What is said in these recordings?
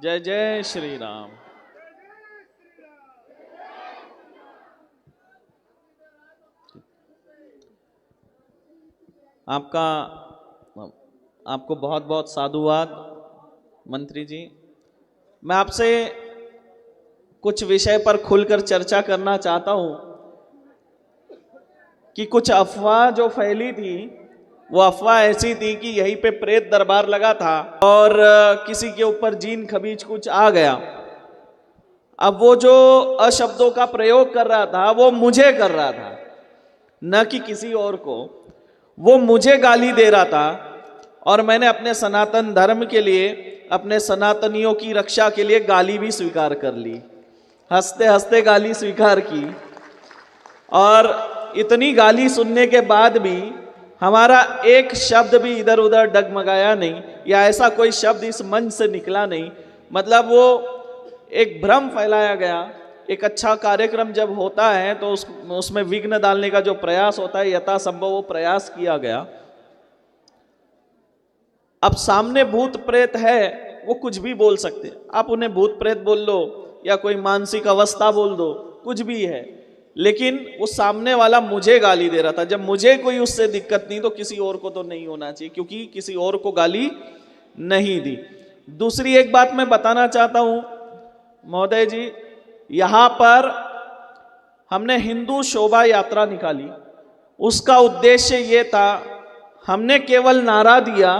जय जय श्री राम। आपको बहुत बहुत साधुवाद मंत्री जी। मैं आपसे कुछ विषय पर खुलकर चर्चा करना चाहता हूं कि कुछ अफवाह जो फैली थी वो अफवाह ऐसी थी कि यहीं पे प्रेत दरबार लगा था और किसी के ऊपर जीन खबीज कुछ आ गया। अब वो जो अशब्दों का प्रयोग कर रहा था वो मुझे कर रहा था, न कि किसी और को। वो मुझे गाली दे रहा था और मैंने अपने सनातन धर्म के लिए, अपने सनातनियों की रक्षा के लिए गाली भी स्वीकार कर ली, हंसते हंसते गाली स्वीकार की। और इतनी गाली सुनने के बाद भी हमारा एक शब्द भी इधर उधर डगमगाया नहीं, या ऐसा कोई शब्द इस मंच से निकला नहीं। मतलब वो एक भ्रम फैलाया गया। एक अच्छा कार्यक्रम जब होता है तो उसमें विघ्न डालने का जो प्रयास होता है, यथासंभव वो प्रयास किया गया। अब सामने भूत प्रेत है, वो कुछ भी बोल सकते। आप उन्हें भूत प्रेत बोल लो या कोई मानसिक अवस्था बोल दो, कुछ भी है, लेकिन वो सामने वाला मुझे गाली दे रहा था। जब मुझे कोई उससे दिक्कत नहीं तो किसी और को तो नहीं होना चाहिए, क्योंकि किसी और को गाली नहीं दी। दूसरी एक बात मैं बताना चाहता हूं महोदय जी, यहां पर हमने हिंदू शोभा यात्रा निकाली। उसका उद्देश्य ये था, हमने केवल नारा दिया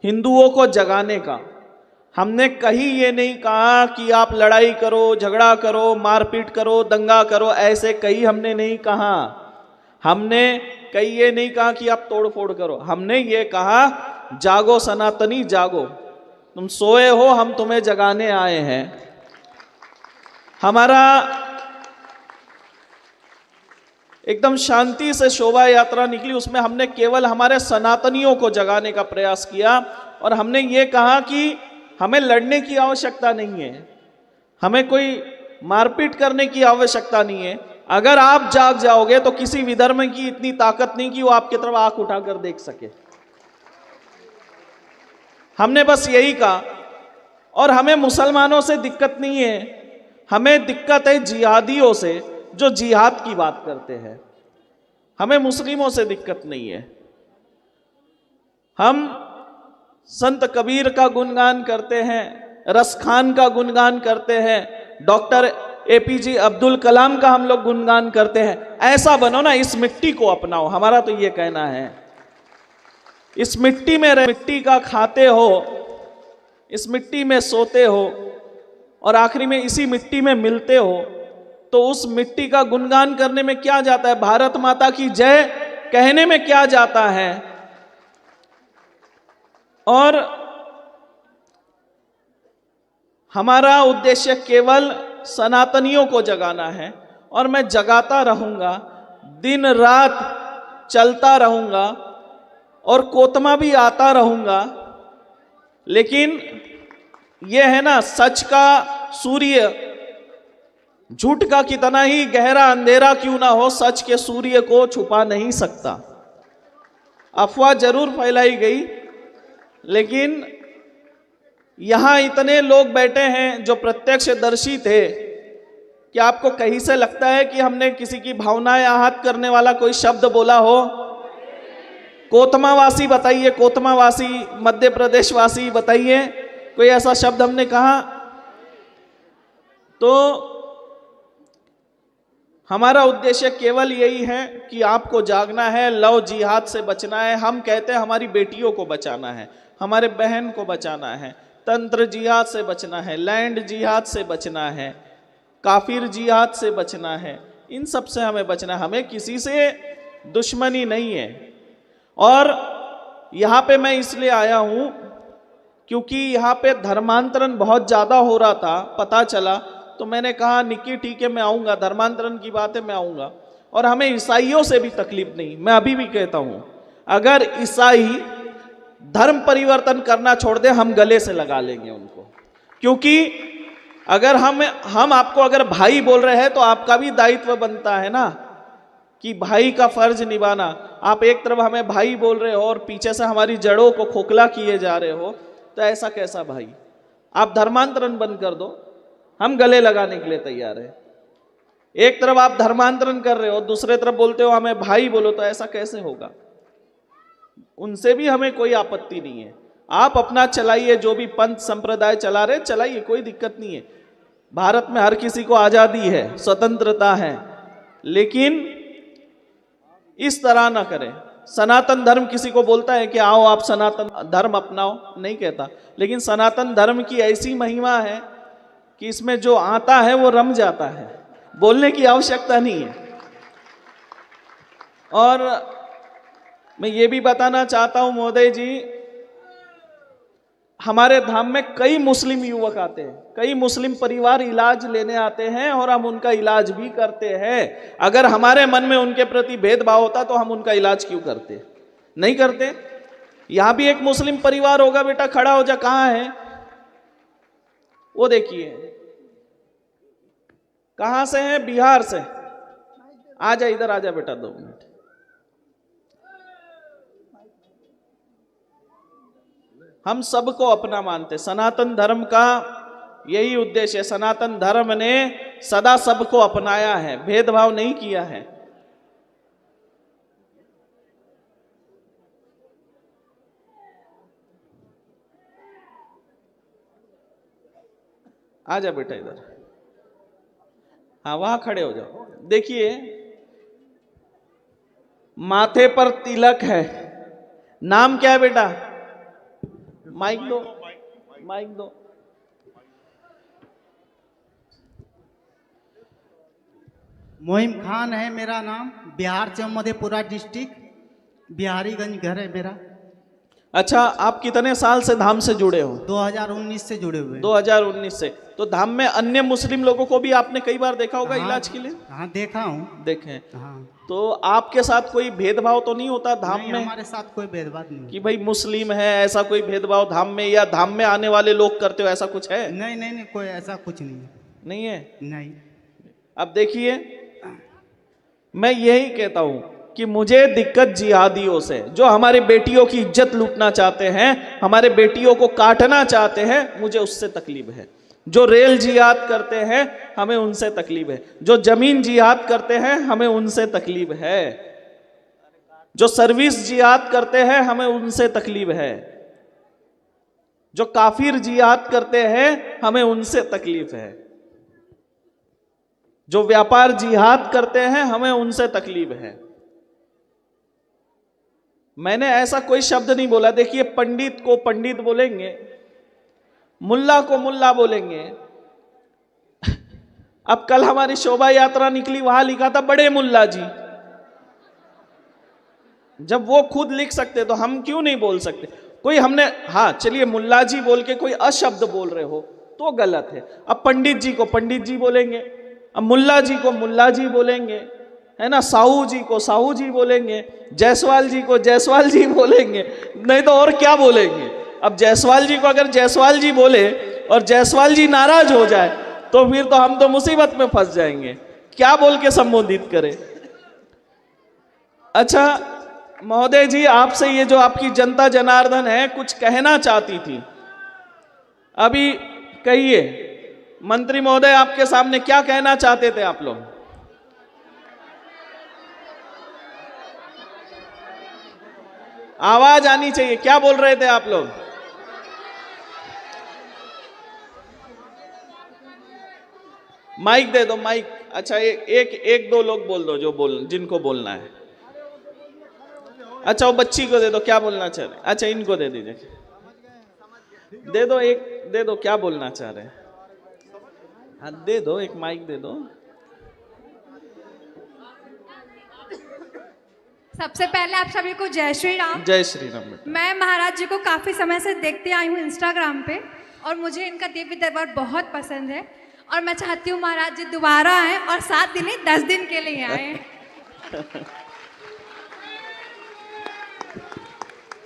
हिंदुओं को जगाने का। हमने कहीं ये नहीं कहा कि आप लड़ाई करो, झगड़ा करो, मारपीट करो, दंगा करो, ऐसे कहीं हमने नहीं कहा। हमने कहीं ये नहीं कहा कि आप तोड़ फोड़ करो। हमने ये कहा जागो सनातनी जागो, तुम सोए हो, हम तुम्हें जगाने आए हैं। हमारा एकदम शांति से शोभा यात्रा निकली, उसमें हमने केवल हमारे सनातनियों को जगाने का प्रयास किया। और हमने ये कहा कि हमें लड़ने की आवश्यकता नहीं है, हमें कोई मारपीट करने की आवश्यकता नहीं है। अगर आप जाग जाओगे तो किसी विधर्म की इतनी ताकत नहीं कि वो आपकी तरफ आंख उठाकर देख सके। हमने बस यही कहा। और हमें मुसलमानों से दिक्कत नहीं है, हमें दिक्कत है जिहादियों से जो जिहाद की बात करते हैं। हमें मुस्लिमों से दिक्कत नहीं है। हम संत कबीर का गुणगान करते हैं, रसखान का गुणगान करते हैं, डॉक्टर एपीजे अब्दुल कलाम का हम लोग गुणगान करते हैं। ऐसा बनो ना, इस मिट्टी को अपनाओ, हमारा तो ये कहना है। इस मिट्टी में मिट्टी का खाते हो, इस मिट्टी में सोते हो और आखिरी में इसी मिट्टी में मिलते हो, तो उस मिट्टी का गुणगान करने में क्या जाता है, भारत माता की जय कहने में क्या जाता है। और हमारा उद्देश्य केवल सनातनियों को जगाना है और मैं जगाता रहूंगा, दिन रात चलता रहूंगा और कोतमा भी आता रहूंगा। लेकिन यह है ना, सच का सूर्य झूठ का कितना ही गहरा अंधेरा क्यों ना हो, सच के सूर्य को छुपा नहीं सकता। अफवाह जरूर फैलाई गई, लेकिन यहां इतने लोग बैठे हैं जो प्रत्यक्षदर्शी थे। क्या आपको कहीं से लगता है कि हमने किसी की भावनाएं आहत करने वाला कोई शब्द बोला हो? कोतमावासी बताइए, कोतमावासी, मध्य प्रदेश वासी बताइए, कोई ऐसा शब्द हमने कहा? तो हमारा उद्देश्य केवल यही है कि आपको जागना है, लव जिहाद से बचना है। हम कहते हैं हमारी बेटियों को बचाना है, हमारे बहन को बचाना है, तंत्र जिहाद से बचना है, लैंड जिहाद से बचना है, काफिर जिहाद से बचना है। इन सब से हमें बचना है, हमें किसी से दुश्मनी नहीं है। और यहाँ पे मैं इसलिए आया हूँ क्योंकि यहाँ पे धर्मांतरण बहुत ज़्यादा हो रहा था, पता चला। तो मैंने कहा निक्की ठीक है, मैं आऊँगा, धर्मांतरण की बात है, मैं आऊँगा। और हमें ईसाइयों से भी तकलीफ नहीं। मैं अभी भी कहता हूँ, अगर ईसाई धर्म परिवर्तन करना छोड़ दे, हम गले से लगा लेंगे उनको। क्योंकि अगर हम आपको अगर भाई बोल रहे हैं तो आपका भी दायित्व बनता है ना कि भाई का फर्ज निभाना। आप एक तरफ हमें भाई बोल रहे हो और पीछे से हमारी जड़ों को खोखला किए जा रहे हो, तो ऐसा कैसा भाई? आप धर्मांतरण बंद कर दो, हम गले लगाने के लिए तैयार है। एक तरफ आप धर्मांतरण कर रहे हो, दूसरे तरफ बोलते हो हमें भाई बोलो, तो ऐसा कैसे होगा? उनसे भी हमें कोई आपत्ति नहीं है, आप अपना चलाइए, जो भी पंथ संप्रदाय चला रहे चलाइए, कोई दिक्कत नहीं है। भारत में हर किसी को आजादी है, स्वतंत्रता है, लेकिन इस तरह ना करें। सनातन धर्म किसी को बोलता है कि आओ आप सनातन धर्म अपनाओ, नहीं कहता, लेकिन सनातन धर्म की ऐसी महिमा है कि इसमें जो आता है वो रम जाता है, बोलने की आवश्यकता नहीं है। और मैं ये भी बताना चाहता हूं महोदय जी, हमारे धाम में कई मुस्लिम युवक आते हैं, कई मुस्लिम परिवार इलाज लेने आते हैं और हम उनका इलाज भी करते हैं। अगर हमारे मन में उनके प्रति भेदभाव होता तो हम उनका इलाज क्यों करते? नहीं करते। यहां भी एक मुस्लिम परिवार होगा, बेटा खड़ा हो जा, कहां है वो? देखिए कहां से है? बिहार से। आ जा इधर, आ जा बेटा, 2 मिनट। हम सबको अपना मानते, सनातन धर्म का यही उद्देश्य है। सनातन धर्म ने सदा सबको अपनाया है, भेदभाव नहीं किया है। आ जा बेटा इधर, हाँ वहां खड़े हो जाओ। देखिए माथे पर तिलक है, नाम क्या है बेटा? माइक दो, माइक दो। मोहिम खान है मेरा नाम, बिहार से, मधेपुरा डिस्ट्रिक्ट, बिहारीगंज घर है मेरा। अच्छा, आप कितने साल से धाम से जुड़े हो? 2019 से जुड़े हुए। 2019 से। तो धाम में अन्य मुस्लिम लोगों को भी आपने कई बार देखा होगा इलाज के लिए? हाँ देखा हूँ। देखे। हाँ। तो आपके साथ कोई भेदभाव तो नहीं होता धाम में? हमारे साथ कोई भेदभाव नहीं कि भाई मुस्लिम है, ऐसा कोई भेदभाव धाम में, या धाम में आने वाले लोग करते हो, ऐसा कुछ है? नहीं नहीं नहीं, कोई ऐसा कुछ नहीं है। नहीं है? नहीं। अब देखिए मैं यही कहता हूं कि मुझे दिक्कत जिहादियों से, जो हमारी बेटियों की इज्जत लूटना चाहते हैं, हमारे बेटियों को काटना चाहते हैं, मुझे उससे तकलीफ है। जो रेल जिहाद करते हैं हमें उनसे तकलीफ है, जो जमीन जिहाद करते हैं हमें उनसे तकलीफ है, जो सर्विस जिहाद करते हैं हमें उनसे तकलीफ है, जो काफिर जिहाद करते हैं हमें उनसे तकलीफ है, जो व्यापार जिहाद करते हैं हमें उनसे तकलीफ है। मैंने ऐसा कोई शब्द नहीं बोला। देखिए पंडित को पंडित बोलेंगे, मुल्ला को मुल्ला बोलेंगे। अब कल हमारी शोभा यात्रा निकली, वहां लिखा था बड़े मुल्ला जी। जब वो खुद लिख सकते तो हम क्यों नहीं बोल सकते? कोई हमने, हाँ चलिए मुल्ला जी बोल के कोई अशब्द बोल रहे हो तो गलत है। अब पंडित जी को पंडित जी बोलेंगे, अब मुल्ला जी को मुल्ला जी बोलेंगे, है ना, साहू जी को साहू जी बोलेंगे, जायसवाल जी को जायसवाल जी बोलेंगे, नहीं तो और क्या बोलेंगे? अब जायसवाल जी को अगर जायसवाल जी बोले और जायसवाल जी नाराज हो जाए तो फिर तो हम तो मुसीबत में फंस जाएंगे, क्या बोल के संबोधित करें? अच्छा महोदय जी, आपसे ये जो आपकी जनता जनार्दन है कुछ कहना चाहती थी, अभी कहिए। मंत्री महोदय आपके सामने क्या कहना चाहते थे आप लोग? आवाज आनी चाहिए, क्या बोल रहे थे आप लोग? माइक दे दो, माइक। अच्छा एक दो लोग बोल दो जो जिनको बोलना है। अच्छा वो बच्ची को दे दो, क्या बोलना चाह रहे? अच्छा इनको दे दीजिए, दे दो, एक दे दो, क्या बोलना चाह रहे हैं? हाँ दे दो, एक माइक दे दो। सबसे पहले आप सभी को जय श्री राम। जय श्री राम। मैं महाराज जी को काफी समय से देखते आई हूँ इंस्टाग्राम पे, और मुझे इनका देवी दरबार बहुत पसंद है, और मैं चाहती हूँ महाराज जी दोबारा आए, और 7 दिन नहीं 10 दिन के लिए आए।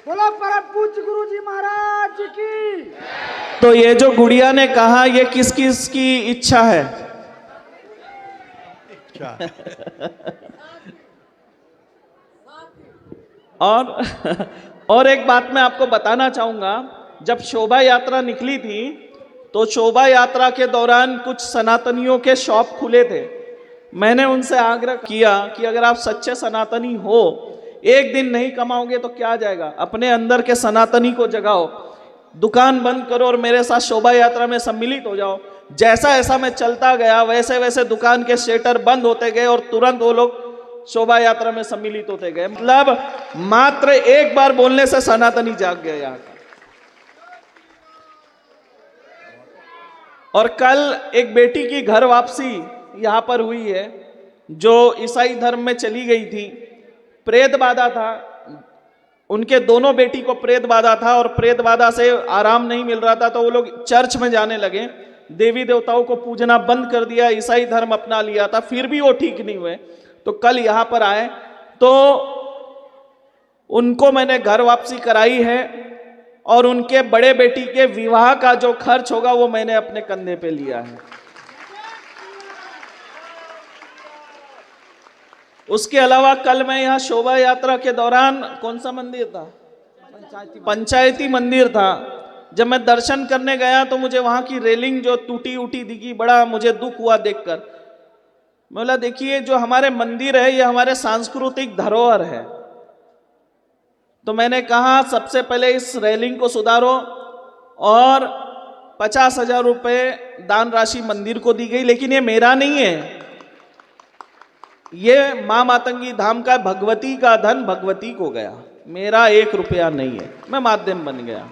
बोलो परम पूज्य गुरु जी महाराज की। तो ये जो गुड़िया ने कहा, ये किस किस की इच्छा है? और एक बात मैं आपको बताना चाहूंगा, जब शोभा यात्रा निकली थी तो शोभा यात्रा के दौरान कुछ सनातनियों के शॉप खुले थे। मैंने उनसे आग्रह किया कि अगर आप सच्चे सनातनी हो, एक दिन नहीं कमाओगे तो क्या जाएगा, अपने अंदर के सनातनी को जगाओ, दुकान बंद करो और मेरे साथ शोभा यात्रा में सम्मिलित हो जाओ। जैसा ऐसा मैं चलता गया, वैसे वैसे दुकान के शेटर बंद होते गए और तुरंत वो लोग शोभा यात्रा में सम्मिलित होते गए। मतलब मात्र एक बार बोलने से सनातनी जाग गया यहाँ का। और कल एक बेटी की घर वापसी यहाँ पर हुई है, जो ईसाई धर्म में चली गई थी। प्रेत बाधा था, उनके दोनों बेटी को प्रेत बाधा था और प्रेत बाधा से आराम नहीं मिल रहा था, तो वो लोग चर्च में जाने लगे, देवी देवताओं को पूजना बंद कर दिया, ईसाई धर्म अपना लिया था, फिर भी वो ठीक नहीं हुए। तो कल यहाँ पर आए तो उनको मैंने घर वापसी कराई है और उनके बड़े बेटी के विवाह का जो खर्च होगा वो मैंने अपने कंधे पे लिया है। उसके अलावा कल मैं यहाँ शोभा यात्रा के दौरान, कौन सा मंदिर था, पंचायती मंदिर था, जब मैं दर्शन करने गया तो मुझे वहां की रेलिंग जो टूटी उटी दिखी, बड़ा मुझे दुख हुआ देखकर। मैं बोला देखिए, जो हमारे मंदिर है ये हमारे सांस्कृतिक धरोहर है। तो मैंने कहा सबसे पहले इस रेलिंग को सुधारो और 50,000 रुपए दान राशि मंदिर को दी गई, लेकिन ये मेरा नहीं है, ये मां मातंगी धाम का भगवती का धन भगवती को गया, मेरा 1 रुपया नहीं है, मैं माध्यम बन गया।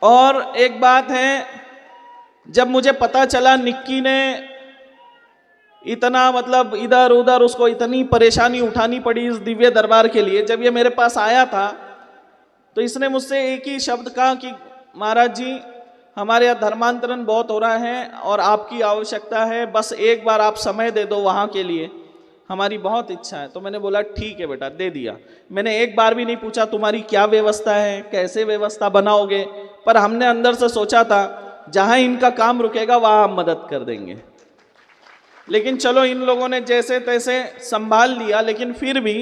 और एक बात है, जब मुझे पता चला निक्की ने इतना मतलब इधर उधर उसको इतनी परेशानी उठानी पड़ी इस दिव्य दरबार के लिए, जब ये मेरे पास आया था तो इसने मुझसे एक ही शब्द कहा कि महाराज जी हमारे यहाँ धर्मांतरण बहुत हो रहा है और आपकी आवश्यकता है, बस एक बार आप समय दे दो वहाँ के लिए, हमारी बहुत इच्छा है। तो मैंने बोला ठीक है बेटा, दे दिया। मैंने एक बार भी नहीं पूछा तुम्हारी क्या व्यवस्था है, कैसे व्यवस्था बनाओगे, पर हमने अंदर से सोचा था जहां इनका काम रुकेगा वहां हम मदद कर देंगे। लेकिन चलो इन लोगों ने जैसे तैसे संभाल लिया, लेकिन फिर भी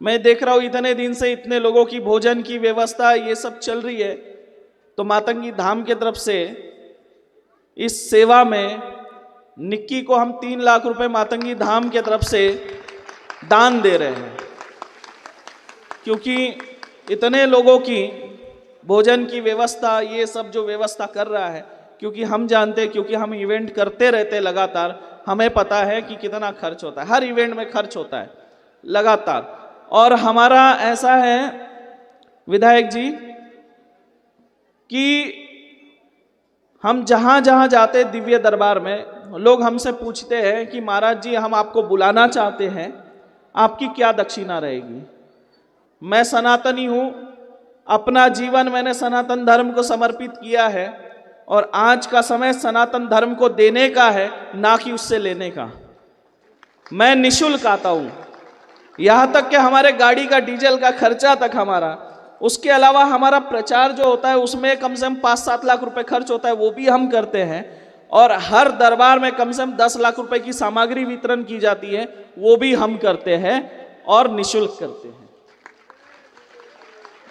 मैं देख रहा हूं इतने दिन से इतने लोगों की भोजन की व्यवस्था ये सब चल रही है। तो मातंगी धाम की तरफ से इस सेवा में निक्की को हम 3 लाख रुपए मातंगी धाम की तरफ से दान दे रहे हैं, क्योंकि इतने लोगों की भोजन की व्यवस्था ये सब जो व्यवस्था कर रहा है, क्योंकि हम जानते हैं, क्योंकि हम इवेंट करते रहते लगातार, हमें पता है कि कितना खर्च होता है, हर इवेंट में खर्च होता है लगातार। और हमारा ऐसा है विधायक जी कि हम जहां जहां जाते दिव्य दरबार में, लोग हमसे पूछते हैं कि महाराज जी हम आपको बुलाना चाहते हैं, आपकी क्या दक्षिणा रहेगी। मैं सनातनी हूं, अपना जीवन मैंने सनातन धर्म को समर्पित किया है और आज का समय सनातन धर्म को देने का है, ना कि उससे लेने का। मैं निशुल्क आता हूं, यहां तक कि हमारे गाड़ी का डीजल का खर्चा तक हमारा, उसके अलावा हमारा प्रचार जो होता है उसमें कम से कम 5-7 लाख रुपए खर्च होता है, वो भी हम करते हैं। और हर दरबार में कम से कम 10 लाख रुपए की सामग्री वितरण की जाती है, वो भी हम करते हैं और निशुल्क करते हैं।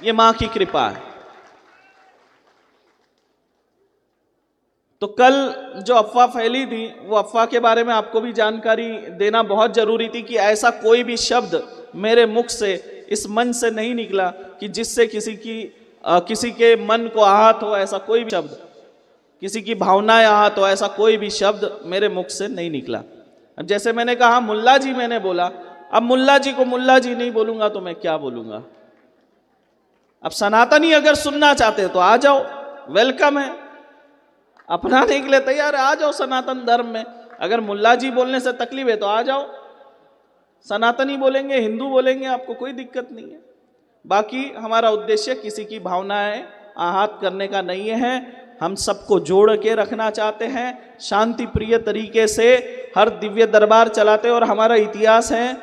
ये मां की कृपा है। तो कल जो अफवाह फैली थी, वो अफवाह के बारे में आपको भी जानकारी देना बहुत जरूरी थी कि ऐसा कोई भी शब्द मेरे मुख से, इस मन से नहीं निकला कि जिससे किसी के मन को आहत हो, ऐसा कोई भी शब्द, किसी की भावनाएं आहत हो, ऐसा कोई भी शब्द मेरे मुख से नहीं निकला। अब जैसे मैंने कहा मुल्ला जी मैंने बोला, अब मुल्ला जी को मुल्ला जी नहीं बोलूंगा तो मैं क्या बोलूंगा। अब सनातनी अगर सुनना चाहते हो तो आ जाओ, वेलकम है, अपनाने के लिए तैयार है, आ जाओ सनातन धर्म में। अगर मुल्ला जी बोलने से तकलीफ है तो आ जाओ, सनातनी बोलेंगे, हिंदू बोलेंगे, आपको कोई दिक्कत नहीं है। बाकी हमारा उद्देश्य किसी की भावनाएं आहत करने का नहीं है, हम सबको जोड़ के रखना चाहते हैं, शांति प्रिय तरीके से हर दिव्य दरबार चलाते हैं। और हमारा इतिहास है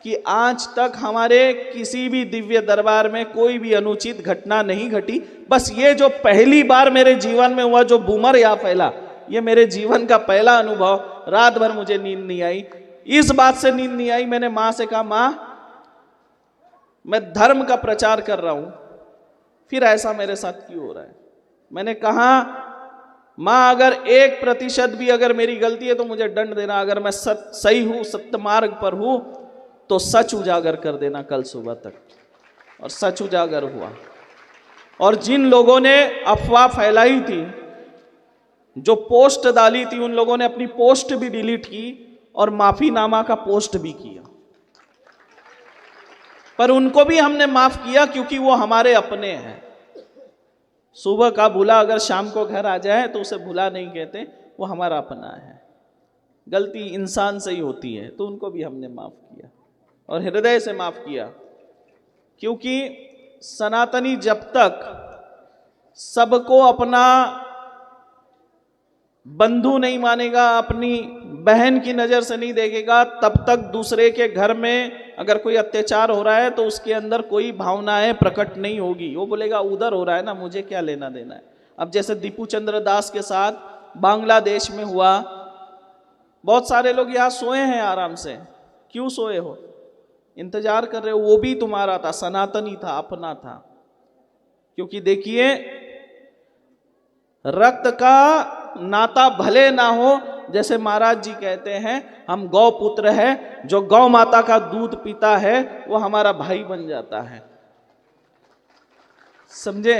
कि आज तक हमारे किसी भी दिव्य दरबार में कोई भी अनुचित घटना नहीं घटी। बस ये जो पहली बार मेरे जीवन में हुआ, जो बूमर यहाँ फैला, ये मेरे जीवन का पहला अनुभव। रात भर मुझे नींद नहीं आई, इस बात से नींद नहीं आई, मैंने माँ से कहा माँ मैं धर्म का प्रचार कर रहा हूं, फिर ऐसा मेरे साथ क्यों हो रहा है। मैंने कहा माँ अगर 1% भी अगर मेरी गलती है तो मुझे दंड देना, अगर मैं सही हूं, सत्य मार्ग पर हूं तो सच उजागर कर देना कल सुबह तक। और सच उजागर हुआ। और जिन लोगों ने अफवाह फैलाई थी, जो पोस्ट डाली थी, उन लोगों ने अपनी पोस्ट भी डिलीट की और माफीनामा का पोस्ट भी किया, पर उनको भी हमने माफ किया क्योंकि वो हमारे अपने हैं। सुबह का भूला अगर शाम को घर आ जाए तो उसे भूला नहीं कहते, वो हमारा अपना है। गलती इंसान से ही होती है, तो उनको भी हमने माफ किया और हृदय से माफ किया, क्योंकि सनातनी जब तक सबको अपना बंधु नहीं मानेगा, अपनी बहन की नजर से नहीं देखेगा, तब तक दूसरे के घर में अगर कोई अत्याचार हो रहा है तो उसके अंदर कोई भावनाएं प्रकट नहीं होगी। वो बोलेगा उधर हो रहा है ना, मुझे क्या लेना देना है। अब जैसे दीपू चंद्र दास के साथ बांग्लादेश में हुआ, बहुत सारे लोग यहाँ सोए हैं आराम से। क्यों सोए हो? इंतजार कर रहे हो। वो भी तुम्हारा था, सनातनी था, अपना था। क्योंकि देखिए, रक्त का नाता भले ना हो, जैसे महाराज जी कहते हैं हम गौ पुत्र है, जो गौ माता का दूध पीता है वो हमारा भाई बन जाता है। समझे?